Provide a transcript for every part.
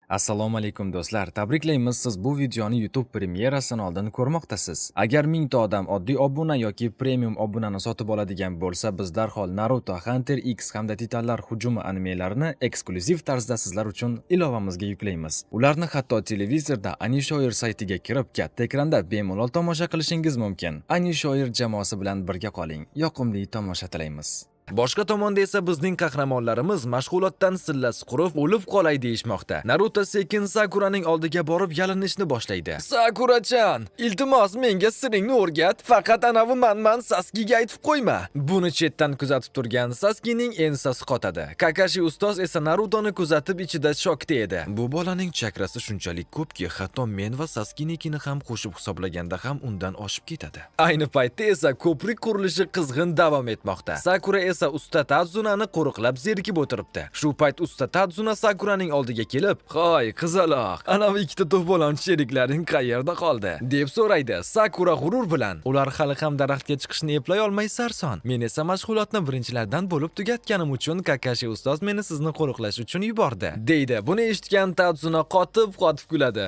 Assalomu alaykum do'stlar. Tabriklaymiz, siz bu videoni YouTube premyerasidan oldin ko'rmoqdasiz. Agar 1000 ta odam oddiy obuna yoki premium obunani sotib oladigan bo'lsa, biz darhol Naruto, Hunter X hamda Titanlar hujumi animelarini eksklyuziv tarzda sizlar uchun ilovamizga yuklaymiz. Ularni hatto televizorda Anishoir saytiga kirib, katta ekranda bemalol tomosha qilishingiz mumkin. Anishoir jamoasi bilan birga qoling. Yoqimli tomosha tilaymiz. Boshqa tomonda esa bizning qahramonlarimiz mashg'ulotdan sillasi qurib o'lib qolay deyishmoqda. Naruto sekin Sakuraning oldiga borib yalinishni boshlaydi. Sakura-chan, iltimos menga siringni o'rgat. Faqat anavi man Sasuke'ga aytib qo'yma. Buni chetdan kuzatib turgan Sasuke'ning ensasi qotadi. Kakashi ustoz esa Narutoni kuzatib ichida shokda edi. Bu bolaning chakrasi shunchalik ko'pki, hatto men va Sasuke'nikini ham qo'shib hisoblaganda ham undan oshib ketadi. Ayni paytda esa ko'prik qurilishi qizg'in davom etmoqda. Sakura esa usta Tadzunani qo'riqlab zerikib o'tiribdi. Shu payt usta Tadzuna Sakuraning oldiga kelib, "Hoy, qizaloq, anavi ikkita to'polon sheriklaring qayerda qoldi?" deb so'raydi. Sakura g'urur bilan, "Ular hali ham daraxtga chiqishni eplay olmay sarson. Men esa mashg'ulotni birinchilardan bo'lib tugatganim uchun Kakashi ustoz meni sizni qo'riqlash uchun yubordi", deydi. Buni eshitgan Tadzuna qotib kuladi.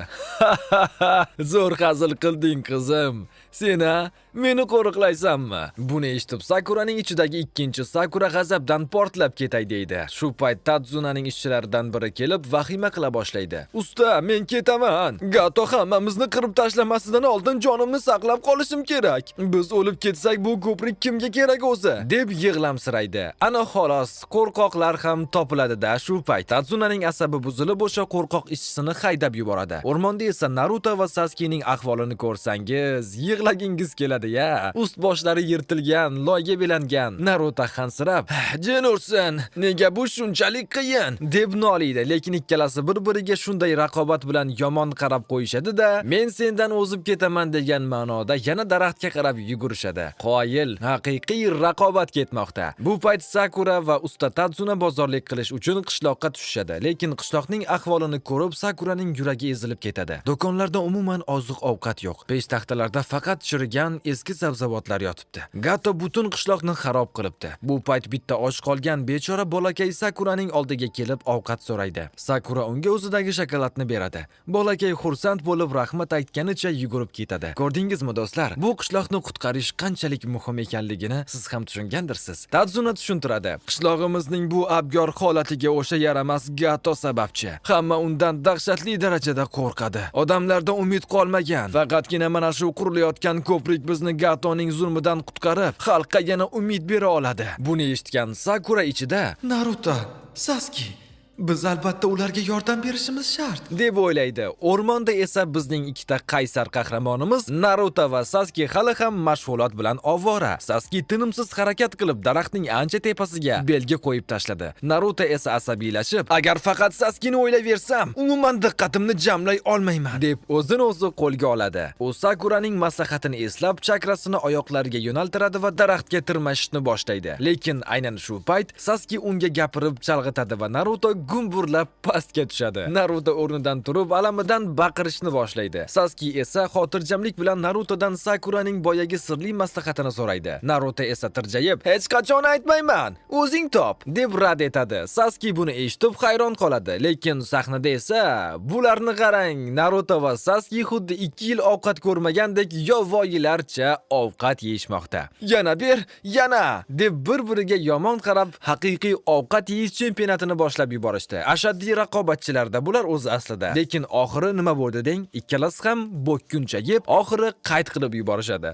"Zo'r hazil qilding, qizim. Sen-a, meni qo'riqlaysanmi?" Buni eshitib Sakuraning ichidagi ikkinchi Sakura g'azabdan portlab ketay deydi. Shu payt Tadzunaning ishchilaridan biri kelib vahima qila boshlaydi. "Usta, men ketaman. Gato hammamizni qirib tashlamasidan oldin jonimni saqlab qolishim kerak. Biz o'lib ketsak bu ko'prik kimga kerak o'zi?" deb yig'lamsiraydi. Ana xolos, qo'rqoqlar ham topiladi-da. Shu payt Tadzunaning asabi buzilib o'sha qo'rqoq ishchisini haydab yuboradi. O'rmonda esa Naruto va Sasuke'ning ahvolini ko'rsangiz, yig'lagingiz keladi-ya. Ust boshlari yirtilgan, loyga belangan. Naruto hansirab, "Jin ursin, nega bu shunchalik qiyin?" deb noliydi, lekin ikkalasi bir-biriga shunday raqobat bilan yomon qarab qo'yishadi-da, "Men sendan o'zib ketaman" degan ma'noda yana daraxtga qarab yugurishadi. Qoyil, haqiqiy raqobat ketmoqda. Bu payt Sakura va usta Tadzuna bozorlik qilish uchun qishloqqa tushishadi, lekin qishloqning ahvolini ko'rib Sakuraning yuragi ezilib ketadi. Do'konlarda umuman oziq-ovqat yo'q. Peshtaxtalarda faqat chirigan eski sabzavotlar yotibdi. Gato butun qishloqni xarob qilibdi. Bu payt bitta och qolgan bechora bolakay Sakuraning oldiga kelib ovqat so'raydi. Sakura unga o'zidagi shokoladni beradi. Bolakay xursand bo'lib rahmat aytganicha yugurib ketadi. Ko'rdingizmi do'stlar? Bu qishloqni qutqarish qanchalik muhim ekanligini siz ham tushungandirsiz. Tadzuna tushuntiradi. Qishlog'imizning bu abgor holatiga o'sha yaramas Gato sababchi. Hamma undan dahshatli darajada qo'rqadi. Odamlarda umid qolmagan. Faqatgina mana shu qurilayotgan ko'prik bizni Gatoning zulmidan qutqarib, xalqqa yana umid bera oladi. Buni eshitgan Sakura ichida, "Naruto, Sasuke, biz albatta ularga yordam berishimiz shart" deb o'ylaydi. O'rmonda esa bizning ikkita qaysar qahramonimiz Naruto va Sasuke hali ham mashg'ulot bilan ovora. Sasuke tinimsiz harakat qilib daraxtning ancha tepasiga belgi qo'yib tashladi. Naruto esa asabiylashib, "Agar faqat Sasuke'ni o'ylayversam, umuman diqqatimni jamlay olmayman" deb o'zini o'zi qo'lga oladi. U Sakuraning maslahatini eslab, chakrasini oyoqlariga yo'naltiradi va daraxtga tirmashishni boshlaydi. Lekin aynan shu payt Sasuke unga gapirib chalg'itadi va Naruto gumburlab pastga tushadi. Naruto o'rnidan turib alamidan baqirishni boshlaydi. Sasuke esa xotirjamlik bilan Narutodan Sakuraning boyagi sirli maslahatini so'raydi. Naruto esa tirjayib, "Hech qachon aytmayman, o'zing top" deb rad etadi. Sasuke buni eshitib hayron qoladi, lekin sahnada esa bularni qarang, Naruto va Sasuke xuddi 2 yil ovqat ko'rmagandek yovvoyilarcha ovqat yeyishmoqda. "Yana ber, yana" deb bir-biriga yomon qarab, haqiqiy ovqat yeyish chempionatini boshlab yuborishdi. Ashaddiy raqobatchilarda bular o'zi aslida. Lekin oxiri nima bo'ldi deng? Ikkalasi ham bo'kkuncha yeb, oxiri qayd qilib yuborishadi.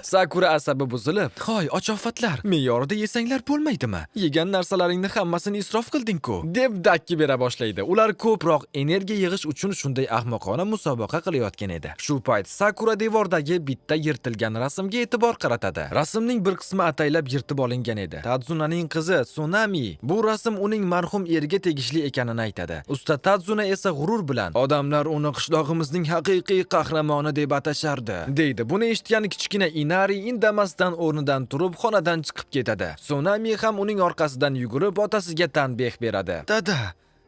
Sakura asabi buzilib, "Hoy, ochofatlar, me'yorida yesanglar bo'lmaydimi? Yegan narsalaringni hammasini isrof qilding-ku" deb dakki bera boshlaydi. Ular ko'proq energiya yig'ish uchun shunday ahmoqona musobaqa qilayotgan edi. Shu payt Sakura devordagi bitta yirtilgan rasmga e'tibor qaratadi. Rasmning bir qismi ataylab yirtib olingan edi. Tadzunaning qizi Tsunami bu rasm uning marhum eriga tegishli ekanini aytadi. Usta Tadzuna esa g'urur bilan, "Odamlar uni qishlog'imizning haqiqiy qahramoni deb atashardi" deydi. Buni eshitgan kichkina Inari indamasdan o'rnidan turib xonadan chiqib ketadi. Tsunami ham uning orqasidan yugurib otasiga tanbeh beradi. "Dada,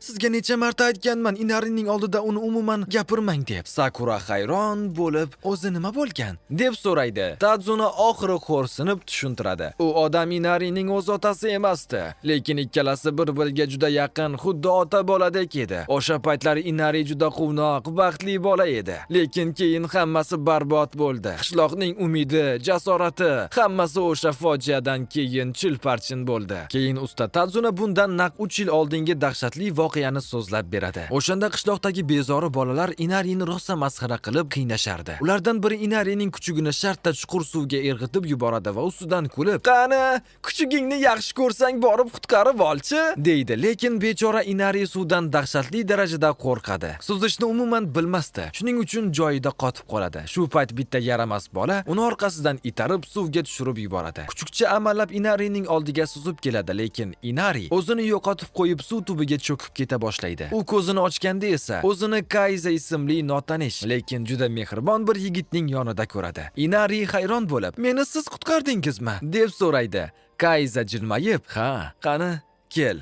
Sizga necha marta aytganman, Inarining oldida uni umuman gapirmang deb. Sakura hayron bo'lib, o'zi nima bo'lgan deb so'raydi. Tadzuna oxiri xo'rsinib tushuntiradi. U odam Inarining o'z otasi emasdi, lekin ikkalasi bir-biriga juda yaqin, xuddi ota boladek edi. O'sha paytlar Inari juda quvnoq, baxtli bola edi. Lekin keyin hammasi barbod bo'ldi. Qishloqning umidi, jasorati, hammasi o'sha fojiadan keyin chilparchin bo'ldi. Keyin usta Tadzuna bundan naq 3 yil oldingi dahshatli voqeani so'zlab beradi. O'shanda qishloqdagi bezori bolalar Inarini rosa masxara qilib qiynashardi. Ulardan biri Inarining kuchugini shartta chuqur suvga irg'itib yuboradi va ustidan kulib, "Qani, kuchugingni yaxshi ko'rsang borib qutqarib olchi", deydi. Lekin bechora Inari suvdan dahshatli darajada qo'rqadi. Suzishni umuman bilmasdi. Shuning uchun joyida qotib qoladi. Shu payt bitta yaramas bola uni orqasidan itarib suvga tushirib yuboradi. Kuchukcha amallab Inarining oldiga suzib keladi, lekin Inari o'zini yo'qotib qo'yib suv tubiga cho'kib keta boshlaydi. U ko'zini ochganda esa o'zini Kaiza ismli notanish, lekin juda mehribon bir yigitning yonida ko'radi. Inari hayron bo'lib, "Meni siz qutqardingizmi?" deb so'raydi. Kaiza jilmayib, "Ha, qani, kel.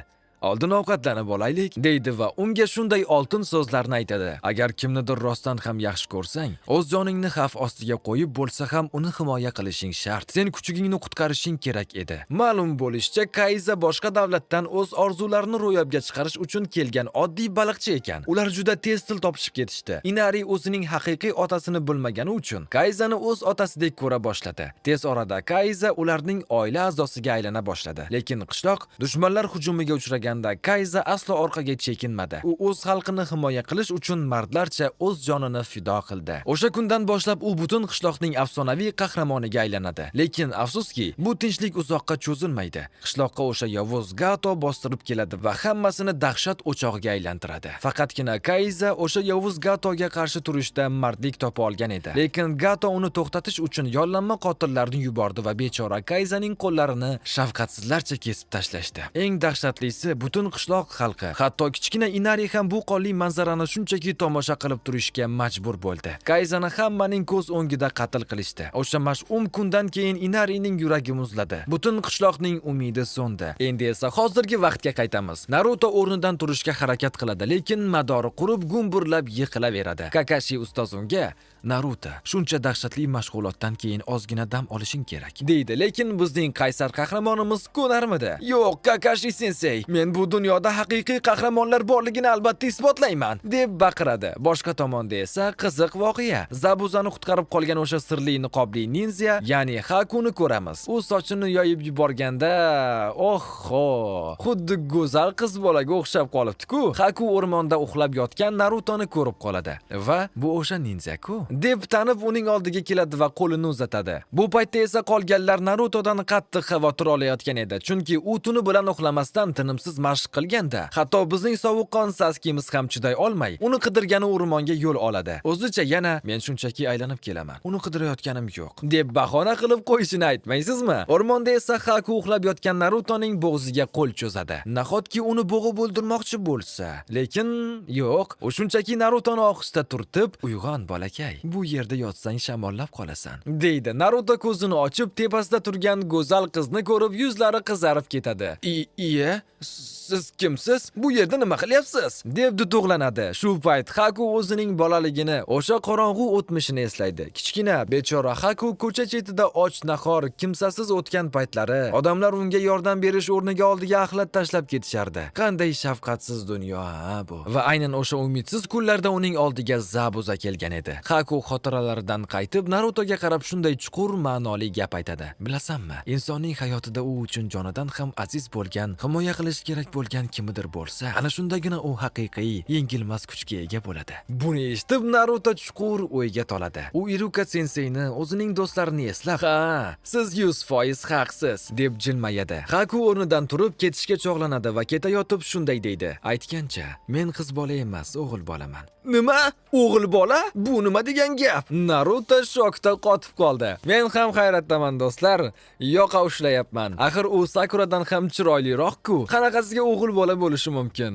Oldin ovqatlanib olaylik", deydi va unga shunday oltin so'zlarni aytadi. Agar kimnidir rostdan ham yaxshi ko'rsang, o'z joningni xavf ostiga qo'yib bo'lsa ham uni himoya qilishing shart. Sen kuchugingni qutqarishing kerak edi. Ma'lum bo'lishicha, Kaiza boshqa davlatdan o'z orzularini ro'yobga chiqarish uchun kelgan oddiy baliqchi ekan. Ular juda tez til topishib ketishdi. Inari o'zining haqiqiy otasini bilmagani uchun Kaizani o'z otasidek ko'ra boshladi. Tez orada Kaiza ularning oila a'zosiga aylana boshladi. Lekin qishloq dushmanlar hujumiga uchragan Kaiza aslo orqaga chekinmadi. U o'z xalqini himoya qilish uchun mardlarcha o'z jonini fido qildi. O'sha kundan boshlab u butun qishloqning afsonaviy qahramoniga aylanadi. Lekin afsuski, bu tinchlik uzoqqa cho'zilmaydi. Qishloqqa o'sha yovuz Gato bostirib keladi va hammasini dahshat o'chog'iga aylantiradi. Faqatgina Kaiza o'sha yovuz Gatoga qarshi turishda mardlik topa olgan edi. Lekin Gato uni to'xtatish uchun yollanma qotillarni yubordi va bechora Kaizaning qo'llarini shafqatsizlarcha kesib tashlashdi. Eng dahshatlisi, butun qishloq xalqi, hatto kichkina Inari ham bu qonli manzarani shunchaki tomosha qilib turishga majbur bo'ldi. Kaizani hammaning ko'z o'ngida qatl qilishdi. O'sha mash'um kundan keyin Inarining yuragi muzladi. Butun qishloqning umidi so'ndi. Endi esa hozirgi vaqtga qaytamiz. Naruto o'rnidan turishga harakat qiladi, lekin madori qurib gumburlab yiqilaveradi. Kakashi ustoz unga, "Naruto, shuncha dahshatli mashg'ulotdan keyin ozgina dam olishing kerak", deydi. Lekin bizning qaysar qahramonimiz ko'narmidi? "Yo'q, Kakashi sensei, men bu dunyoda haqiqiy qahramonlar borligini albatta isbotlayman", deb baqiradi. Boshqa tomonda esa qiziq voqea. Zabuzani qutqarib qolgan o'sha sirli niqobli ninja, ya'ni Hakuni ko'ramiz. U sochini yoyib yuborganda, oho, xuddi go'zal qiz bolaga o'xshab qolibdi-ku. Haku o'rmonda uxlab yotgan Narutoni ko'rib qoladi va "Bu o'sha ninja-ku", deb tanib uning oldiga keladi va qo'lini uzatadi. Bu paytda esa qolganlar Narutodan qattiq xavotir olayotgan edi, chunki u tuni bilan uxlamasdan tinimsiz mashq qilganda, hatto bizning sovuqqon Saskimiz ham chiday olmay, uni qidirgani o'rmonga yo'l oladi. O'zicha yana "Men shunchaki aylanib kelaman, uni qidirayotganim yo'q", deb bahona qilib qo'yishini aytmaysizmi? O'rmonda esa Haku uxlab yotgan Narutoning bo'g'ziga qo'l cho'zadi. Nahotki uni bo'g'ib o'ldirmoqchi bo'lsa? Lekin yo'q, u shunchaki Narutoni ohista turtib, "Uyg'on bolakay, bu yerda yotsang shamollab qolasan", deydi. Naruto ko'zini ochib, tepasida turgan go'zal qizni ko'rib, yuzlari qizarib ketadi. "Iye, siz kimsiz? Bu yerda nima qilyapsiz?" deb duduqlanadi. Shu payt Haku o'zining bolaligini, o'sha qorong'u o'tmishini eslaydi. Kichkina bechora Haku ko'cha chetida och nahor, kimsasiz o'tgan paytlari odamlar unga yordam berish o'rniga oldiga axlat tashlab ketishardi. Qanday shafqatsiz dunyo bu. Va aynan o'sha umidsiz kunlarda uning oldiga Zabuza kelgan edi. Haku xotiralaridan qaytib Narutoga qarab shunday chuqur ma'noli gap aytadi. "Bilasanmi, insonning hayotida u uchun jonidan ham aziz bo'lgan, himoya qilish kerak bo'lgan kimdir bo'lsa, ana shundagina u haqiqiy, yengilmas kuchga ega bo'ladi." Buni eshitib Naruto chuqur o'yga toladi. U Iruka senseyni, o'zining do'stlarini eslab, "Ha, siz 100% haqsiz", deb jilmayadi. Haku o'rnidan turib ketishga chog'lanadi va ketayotib shunday deydi: "Aytgancha, men qiz bola emas, o'g'il bolaman." "Nima? O'g'il bola? Bu nima degan gap?" Naruto shokda qotib qoldi. "Men ham hayratdaman do'stlar, yoqa ushlayapman. Axir u Sakuradan ham chiroyliroq-ku. Qanaqasiga o'g'il bola bo'lishi mumkin?"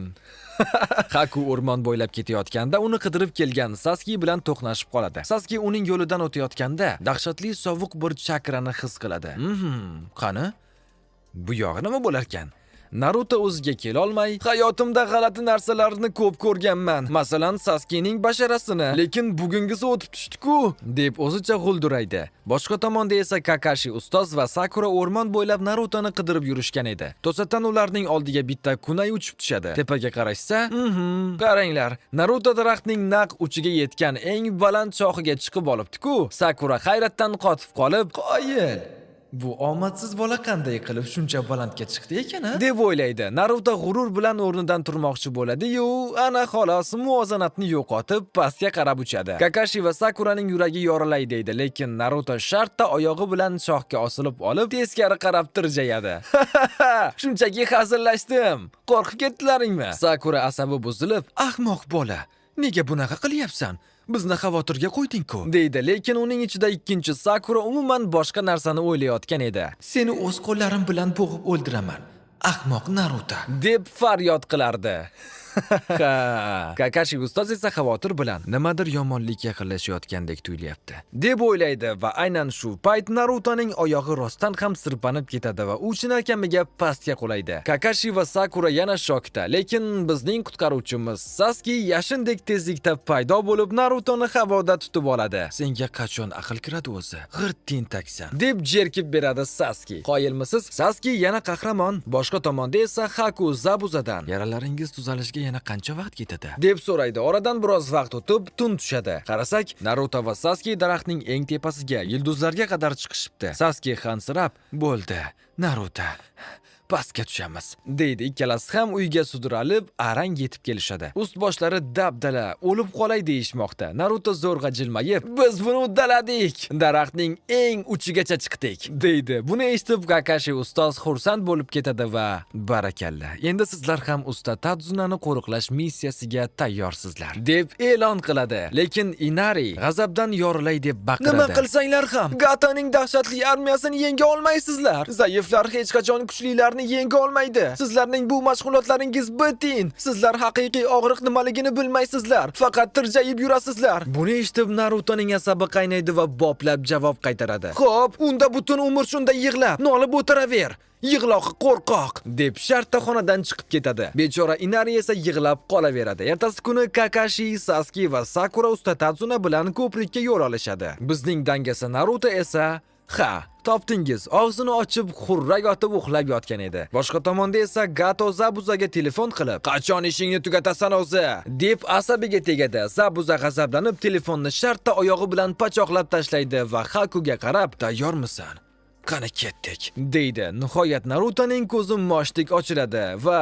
Haku o'rmon bo'ylab ketayotganda uni qidirib kelgan Sasuke bilan to'qnashib qoladi. Sasuke uning yo'lidan o'tayotganda dahshatli sovuq bir chakrani his qiladi. Qani? Bu yog'i nima bo'lar ekan?" Naruto o'ziga kela olmay, hayotimda g'alati narsalarni ko'p ko'rganman. Masalan, Sasuke'ning basharasini, lekin bugungisi o'tib tushdi-ku, deb o'zicha g'ulduraydi. Boshqa tomonda esa Kakashi ustoz va Sakura o'rmon bo'ylab Narutoni qidirib yurishgan edi. To'satdan ularning oldiga bitta kunay uchib tushadi. Tepaga qarashsa, qaranglar, Naruto daraxtning naq uchiga yetgan eng baland shoxiga chiqib olibdi-ku. Sakura hayratdan qotib qolib, qoyil. Bu omadsiz bola qanday qilib shuncha balandga chiqdi ekan-a? deb o'ylaydi. Naruto g'urur bilan o'rnidan turmoqchi bo'ladi-yu, ana xolos muvozanatni yo'qotib pastga qarab uchadi. Kakashi va Sakuraning yuragi yorilaydi deydi, lekin Naruto shartta oyog'i bilan shoxga osilib olib, teskari qarab tirjayadi. Shunchaki hazillashdim. Qo'rqib ketdilaringmi? Sakura asabi buzilib, ahmoq bola, nega bunaqa qilyapsan? Bizni xavotirga qo'yding-ku, deydi, lekin uning ichida ikkinchi Sakura umuman boshqa narsani o'ylayotgan edi. Seni o'z qo'llarim bilan bo'g'ib o'ldiraman, ahmoq Naruto, deb faryod qilardi. Kakashi ustoz esa xavotir bilan nimadir yomonlik yaqinlashayotgandek tuyulyapti, deb o'ylaydi va aynan shu payt Narutoning oyog'i rostdan ham sirpanib ketadi va u chinakamiga pastga qulaydi. Kakashi va Sakura yana shokda, lekin bizning qutqaruvchimiz Sasuke yashindek tezlikda paydo bo'lib Narutoni havoda tutib oladi. Senga qachon aql kiradi o'zi? G'irt tentaksan, deb jerkib beradi Sasuke. Qoyilmisiz? Sasuke yana qahramon. Boshqa tomonda esa Haku Zabuzadan yaralaringiz tuzalishiga yana qancha vaqt ketadi, deb so'raydi. Oradan biroz vaqt o'tib tun tushadi. Qarasak, Naruto va Sasuke daraxtning eng tepasiga, yulduzlarga qadar chiqishibdi. Sasuke hansirab, "Bo'ldi, Naruto, pastga tushamiz", deydi. Ikkalasi ham uyga sudralib, arang yetib kelishadi. Ust boshlari dabdala, o'lib qolay deyishmoqda. Naruto zo'rg'a jilmayib, "Biz buni uddaladik, daraxtning eng uchigacha chiqdik", deydi. Buni eshitib Kakashi ustoz xursand bo'lib ketadi va barakalla, endi sizlar ham usta Tadzunani qo'riqlash missiyasiga tayyorsizlar, deb e'lon qiladi. Lekin Inari g'azabdan yorilay deb baqiradi. "Nima qilsanglar ham Gatoning dahshatli armiyasini yenga olmaysizlar. Zaiflar hech qachon kuchlilar yenga olmaydi. Sizlarning bu mashg'ulotlaringiz bitin. Sizlar haqiqiy og'riq nimaligini bilmaysizlar. Faqat tirjayib yurasizlar." Buni eshitib Narutoning asabi qaynaydi va boplab javob qaytaradi. "Xo'p, unda butun umr shunda yig'lab, nolib o'tiraver. Yig'loq qo'rqoq", deb shartta xonadan chiqib ketadi. Bechora Inari esa yig'lab qolaveradi. Ertasi kuni Kakashi, Sasuke va Sakura usta Tadzuna bilan ko'prikka yo'l olishadi. Bizning dangasa Naruto esa topdingiz, og'zini ochib xurrak otib uxlab yotgan edi. Boshqa tomonda esa Gato Zabuzaga telefon qilib, "Qachon ishingni tugatasan o'zi?" deb asabiga tegadi. Zabuza g'azablanib telefonni shartta oyog'i bilan pachoqlab tashlaydi va Hakuga qarab, "Tayyormisan? Qani ketdik", deydi. Nihoyat Narutoning ko'zi moshdek ochiladi va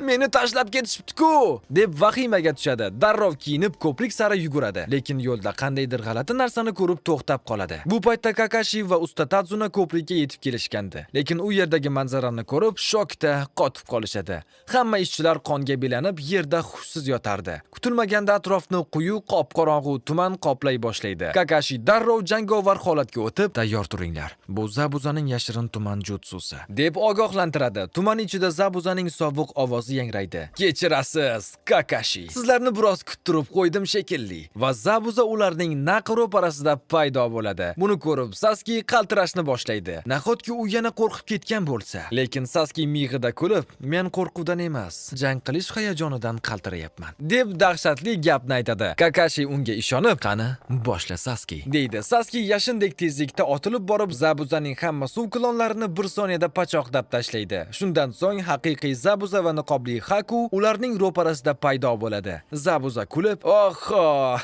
"Meni tashlab ketishibdi-ku", deb vahimaga tushadi. Darrov kiyinib ko'prik sari yuguradi, lekin yo'lda qandaydir g'alati narsani ko'rib to'xtab qoladi. Bu paytda Kakashi va usta Tadzuna ko'prikka yetib kelishgandi, lekin u yerdagi manzarani ko'rib shokda qotib qolishadi. Hamma ishchilar qonga belanib yerda hushsiz yotardi. Kutilmaganda atrofni quyi qop-qorong'u tuman qoplay boshlaydi. Kakashi darrov jangovar holatga o'tib, "Tayyor turinglar. Bu Zabuzaning yashirin tuman jutsusi", deb ogohlantiradi. Tuman ichida Zabuzaning sovuq ovozi yangraydi. "Kechirasiz, Kakashi. Sizlarni biroz kuttirib qo'ydim shekilli." Va Zabuza ularning naq ro'parasida paydo bo'ladi. Buni ko'rib Sasuke qaltirashni boshlaydi. Nahotki u yana qo'rqib ketgan bo'lsa? Lekin Sasuke miyig'ida kulib, "Men qo'rquvdan emas, jang qilish hayajonidan qaltirayapman", deb dahshatli gapni aytadi. Kakashi unga ishonib, "Qani, boshla Sasuke", deydi. Sasuke yashindek tezlikda otilib borib Zabuzaning hamma suv klonlarini bir soniyada pachoqlab tashlaydi. Shundan so'ng haqiqiy Zabuza va niqobli Haku ularning ro'parasida paydo bo'ladi. Zabuza kulib, "Oho,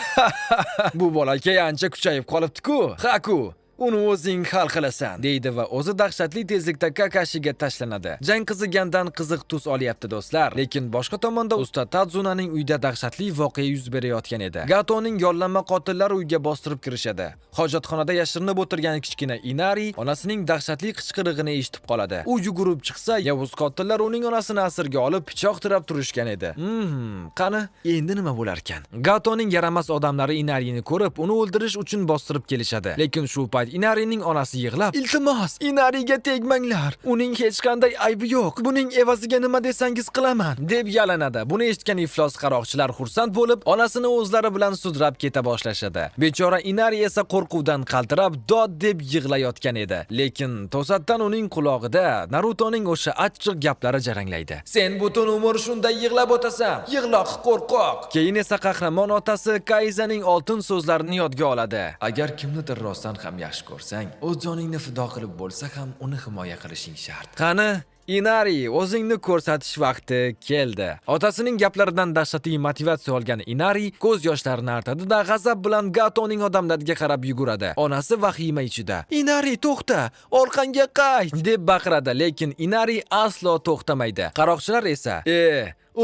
bu bolakay ancha kuchayib qolibdi-ku. Haku, uni o'zing hal qilasan", deydi va o'zi dahshatli tezlikda Kakashiga tashlanadi. Jang qizigandan qiziq tus olyapti do'stlar. Lekin boshqa tomonda usta Tadzunaning uyda dahshatli voqea yuz berayotgan edi. Gatoning yollanma qotillari uyga bostirib kirishadi. Hojatxonada yashirinib o'tirgan kichkina Inari onasining dahshatli qichqirig'ini eshitib qoladi. U yugurib chiqsa, yovuz qotillar uning onasini asirga olib pichoq tirab turishgan edi. Qani, endi nima bo'lar ekan? Gatoning yaramas odamlari Inarini ko'rib, uni o'ldirish uchun bostirib kelishadi. Lekin shu payt Inarining onasi yig'lab, "Iltimos, Inariga tegmanglar. Uning hech qanday aybi yo'q. Buning evaziga nima desangiz qilaman", deb yalanadi. Buni eshitgan iflos qaroqchilar xursand bo'lib, onasini o'zlari bilan sudrab keta boshlashadi. Bechora Inari esa qo'rquvdan qaltirab, dod deb yig'layotgan edi. Lekin to'satdan uning qulog'ida Narutoning o'sha achchiq gaplari jaranglaydi. "Sen butun umr shunday yig'lab o'tasan. Yig'loq qo'rqoq." Keyin esa qahramon otasi Kaizaning oltin so'zlarini yodga oladi. "Agar kimnidir rostdan ham yaxshi ko'rsang, o'z joningni fido qilib bo'lsa ham uni himoya qilishing shart. Qani, Inari, o'zingni ko'rsatish vaqti keldi." Otasining gaplaridan dahshatli motivatsiya olgan Inari ko'z yoshlarini artadi-da, g'azab bilan Gatoning odamlarga qarab yuguradi. Onasi vahima ichida, "Inari, to'xta, orqangga qayt", deb baqiradi, lekin Inari aslo to'xtamaydi. Qaroqchilar esa,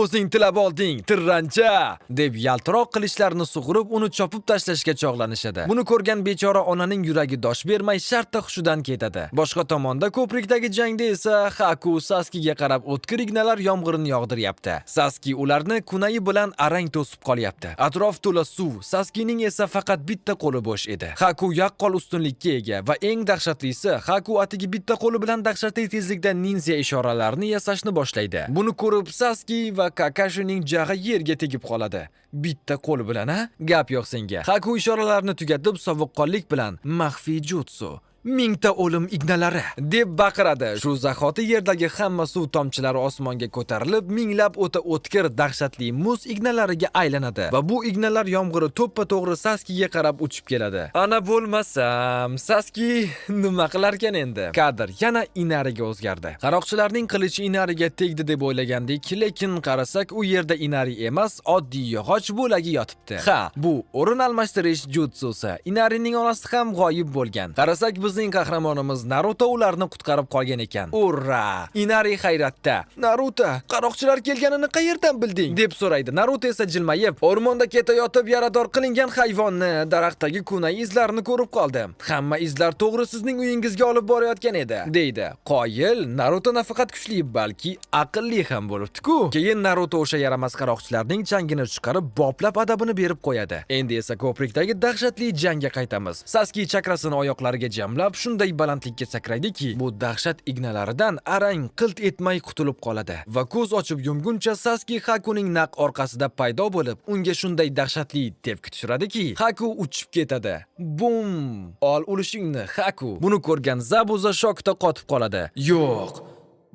"O'zing tilab olding, tirrancha", deb yaltiroq qilishlarini sug'urib, uni chopib tashlashga chog'lanishadi. Buni ko'rgan bechora onaning yuragi dosh bermay shartta hushidan ketadi. Boshqa tomonda ko'prikdagi jangda esa Haku Saskiga qarab o'tkir ignalar yomg'irini yog'diryapti. Saski ularni kunayi bilan arang to'sib qolyapti. Atrof to'la suv, Saskining esa faqat bitta qo'li bo'sh edi. Haku yaqqol ustunlikka ega va eng dahshatlisi, Haku atigi bitta qo'li bilan dahshatli tezlikda ninja ishoralarini yasashni boshlaydi. Buni ko'rib Saski va Kakashining jag'i yerga tegib qoladi. Bitta qo'li bilan, a? Gap yo'q senga. Haku ishoralarini tugatib, sovuqqonlik bilan maxfiy jutsu, 1000 ta o'lim ignalari deb baqiradi. Shu zahoti yerdagi hamma suv tomchilari osmonga ko'tarilib, minglab o'ta o'tkir dahshatli muz ignalariga aylanadi va bu ignalar yomg'iri to'ppa-to'g'ri Saskiga qarab uchib keladi. Ana bo'lmasam, Saski nima qilarkan endi? Kadr yana Inariga o'zgardi. Qaroqchilarning qilichi Inariga tegdi deb o'ylagandik, lekin qarasak u yerda Inari emas, oddiy yog'och bo'lagi yotibdi. Ha, bu o'rin almashtirish jutsusi. Inarining onasi ham g'oyib bo'lgan. Qarasak bizning qahramonimiz Naruto ularni qutqarib qolgan ekan. Urra! Inari hayratda. "Naruto, qaroqchilar kelganini qayerdan bilding?" deb so'raydi. Naruto esa jilmayib, "O'rmonda ketayotib yarador qilingan hayvonni, daraxtdagi kunay izlarini ko'rib qoldim. Hamma izlar to'g'ri sizning uyingizga olib borayotgan edi", deydi. Qoyil, Naruto nafaqat kuchli, balki aqlli ham bo'libdi-ku. Keyin Naruto o'sha yaramas qaroqchilarning changini chiqarib, boplab adabini berib qo'yadi. Endi esa ko'prikdagi dahshatli jangga qaytamiz. Saski chakrasini oyoqlariga jamlab shunday balandlikka sakraydiki, bu dahshat ignalaridan arang qilt etmay qutulib qoladi va ko'z ochib yumguncha Saski Hakuning naq orqasida paydo bo'lib, unga shunday dahshatli tepki tushiradiki, Haku uchib ketadi. Bum! Ol ulishingni, Haku. Buni ko'rgan Zabuza shokda qotib qoladi. "Yo'q,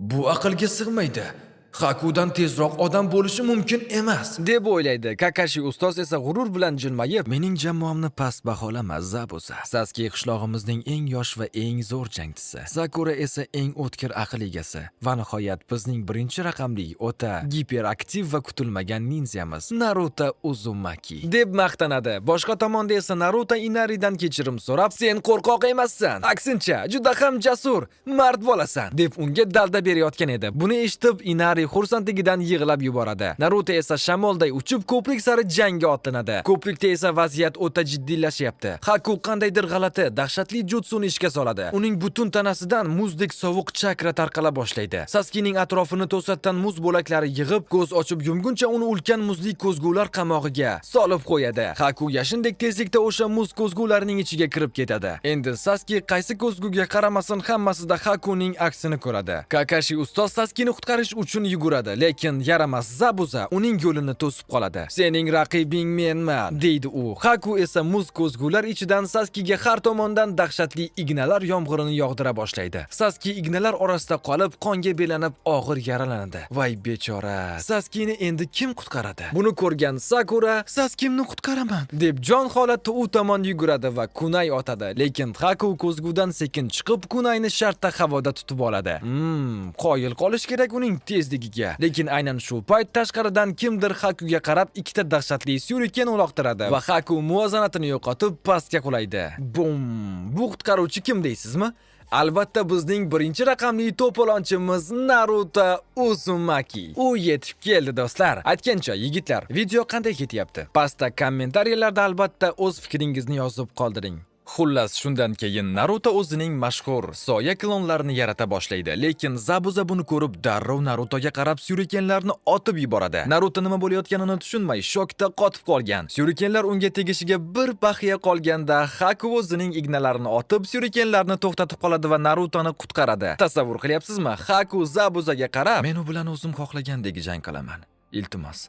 bu aqlga sig'maydi. Hakudan tezroq odam bo'lishi mumkin emas", deb o'ylaydi. Kakashi ustoz esa g'urur bilan jilmayib, "Mening jamoamni past baholama, Zabuza. Saski qishlog'imizning eng yosh va eng zo'r jangchisi. Sakura esa eng o'tkir aql egasi va nihoyat bizning birinchi raqamli, o'ta giperaktiv va kutilmagan ninjamiz Naruto Uzumaki", deb maqtanadi. Boshqa tomonda esa Naruto Inaridan kechirim so'rab, "Sen qo'rqoq emassan, aksincha, juda ham jasur, mard bo'lasan", deb unga dalda berayotgan edi. Buni eshitib Inari xursandligidan yig'lab yuboradi. Naruto esa shamolday uchib ko'prik sari jangga otlanadi. Ko'prikda esa vaziyat o'ta jiddiylashyapti. Haku qandaydir g'alati, dahshatli jutsuni ishga soladi. Uning butun tanasidan muzdek sovuq chakra tarqala boshlaydi. Saskining atrofini to'satdan muz bo'laklari yig'ib, ko'z ochib yumguncha uni ulkan muzli ko'zgular qamog'iga solib qo'yadi. Haku yashindek tezlikda o'sha muz ko'zgularining ichiga kirib ketadi. Endi Saski qaysi ko'zguga qaramasin, hammasida Hakuning aksini ko'radi. Kakashi ustoz Saskini qutqarish uchun yuguradi, lekin yaramas Zabuza uning yo'lini to'sib qoladi. "Sening raqibing menman", deydi u. Haku esa muz ko'zgular ichidan Saskiga har tomondan dahshatli ignalar yomg'irini yog'dira boshlaydi. Saski ignalar orasida qolib, qonga belanib og'ir yaralanadi. Voy bechora, Saskini endi kim qutqaradi? Buni ko'rgan Sakura, "Saskimni qutqaraman", deb jon holatda u tomon yuguradi va kunay otadi, lekin Haku ko'zgudan sekin chiqib, kunayni shartta havoda tutib oladi. Qoyil qolish kerak uning tezligiga. Lekin aynan shu payt tashqaridan kimdir Hakuga qarab ikkita dahshatli syuriken uloqtiradi va Haku muvozanatini yo'qotib pastga qulaydi. Bum! Bu qutqaruvchi kim deysizmi? Albatta bizning birinchi raqamli to'polonchimiz Naruto Uzumaki. U yetib keldi do'stlar. Aytgancha yigitlar, video qanday ketyapti? Pastda kommentariyalarda albatta o'z fikringizni yozib qoldiring. Xullas, shundan keyin Naruto o'zining mashhur soya klonlarini yarata boshlaydi, lekin Zabuza buni ko'rib darrov Narutoga qarab syurikenlarni otib yuboradi. Naruto nima bo'layotganini tushunmay shokda qotib qolgan. Syurikenlar unga tegishiga bir baxiya qolganda Haku o'zining ignalarini otib syurikenlarni to'xtatib qoladi va Narutoni qutqaradi. Tasavvur qilyapsizmi? Haku Zabuzaga qarab, "Men u bilan o'zim xohlagandek jang qilaman. Iltimos,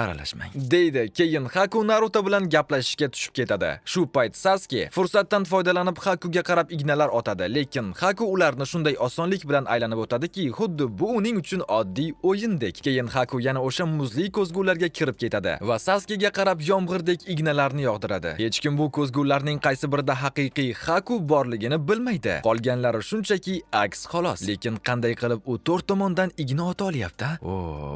aralashmang" deydi. Keyin Haku Naruto bilan gaplashishga tushib ketadi. Shu payt Sasuke fursatdan foydalanib Hakuga qarab ignalar otadi, lekin Haku ularni shunday osonlik bilan aylanib o'tadiki, xuddi bu uning uchun oddiy o'yindek. Keyin Haku yana o'sha muzli ko'zgularga kirib ketadi va Sasuke'ga qarab yomg'irdek ignalarni yog'diradi. Hech kim bu ko'zgularning qaysi birida haqiqiy Haku borligini bilmaydi. Qolganlari shunchaki aks xolos. Lekin qanday qilib u to'rt tomondan igna ota olyapti?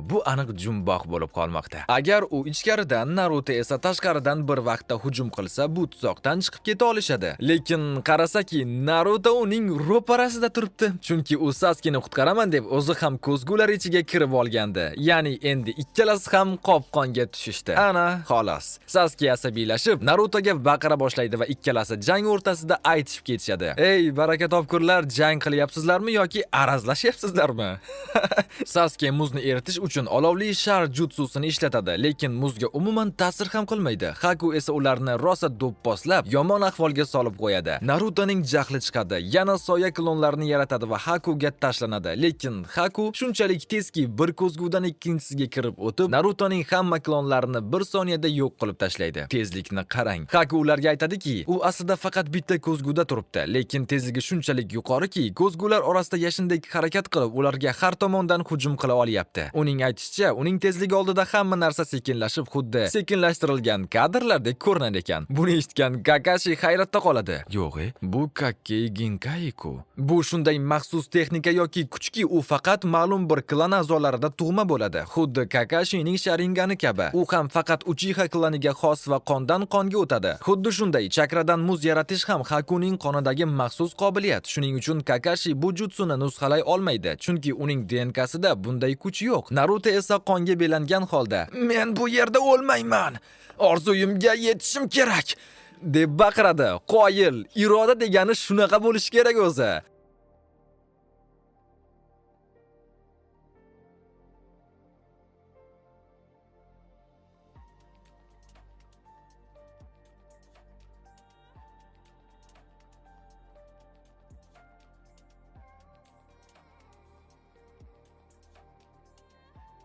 Bu aniq jumboq bo'lib qolmoqda. Agar u ichkaridan, Naruto esa tashqaridan bir vaqtda hujum qilsa, bu tuzoqdan chiqib keta olishadi. Lekin qarasaki, Naruto uning ro'parasida turibdi. Chunki u Sasuke'ni qutqaraman deb o'zi ham ko'zgular ichiga kirib olgandi. Ya'ni endi ikkalasi ham qopqonga tushishdi. Ana, xolos. Sasuke asabiylashib, Narutoga baqira boshlaydi va ikkalasi jang o'rtasida aytishib ketishadi. "Ey, baraka topkurlar, jang qilyapsizlarmi yoki arazlashyapsizlarmi?" Sasuke muzni eritish uchun olovli shar jutsusini ishlatadi, lekin muzga umuman ta'sir ham qilmaydi. Haku esa ularni rosa do'pposlab, yomon ahvolga solib qo'yadi. Narutoning jahli chiqadi, yana soya klonlarini yaratadi va Hakuga tashlanadi. Lekin Haku shunchalik tezki bir ko'zgudan ikkinchisiga kirib o'tib, Narutoning hamma klonlarini bir soniyada yo'q qilib tashlaydi. Tezlikni qarang. Haku ularga aytadiki, u aslida faqat bitta ko'zguda turibdi, lekin tezligi shunchalik yuqoriki, ko'zgular orasida yashindek harakat qilib, ularga har tomondan hujum qila olyapti. Uning aytishicha, uning tezligi oldida hamma narsa sekinlashib, xuddi sekinlashtirilgan kadrlardek ko'rinar ekan. Buni eshitgan Kakashi hayratda qoladi. "Yo'q, bu Kakkei Ginkai-ku. Bu shunday maxsus texnika yoki kuchki, u faqat ma'lum bir klan a'zolarida tug'ma bo'ladi. Xuddi Kakashining Sharingani kabi. U ham faqat Uchiha klaniga xos va qondan qonga o'tadi. Xuddi shunday chakradan muz yaratish ham Hakuning qonidagi maxsus qobiliyat. Shuning uchun Kakashi bu jutsuni nusxalay olmaydi, chunki uning DNKsida bunday kuch yo'q." Naruto esa qonga belangan holda, "Men bu yerda o'lmayman. Orzuyimga yetishim kerak" deb baqiradi. Qoyil, iroda degani shunaqa bo'lishi kerak o'zi.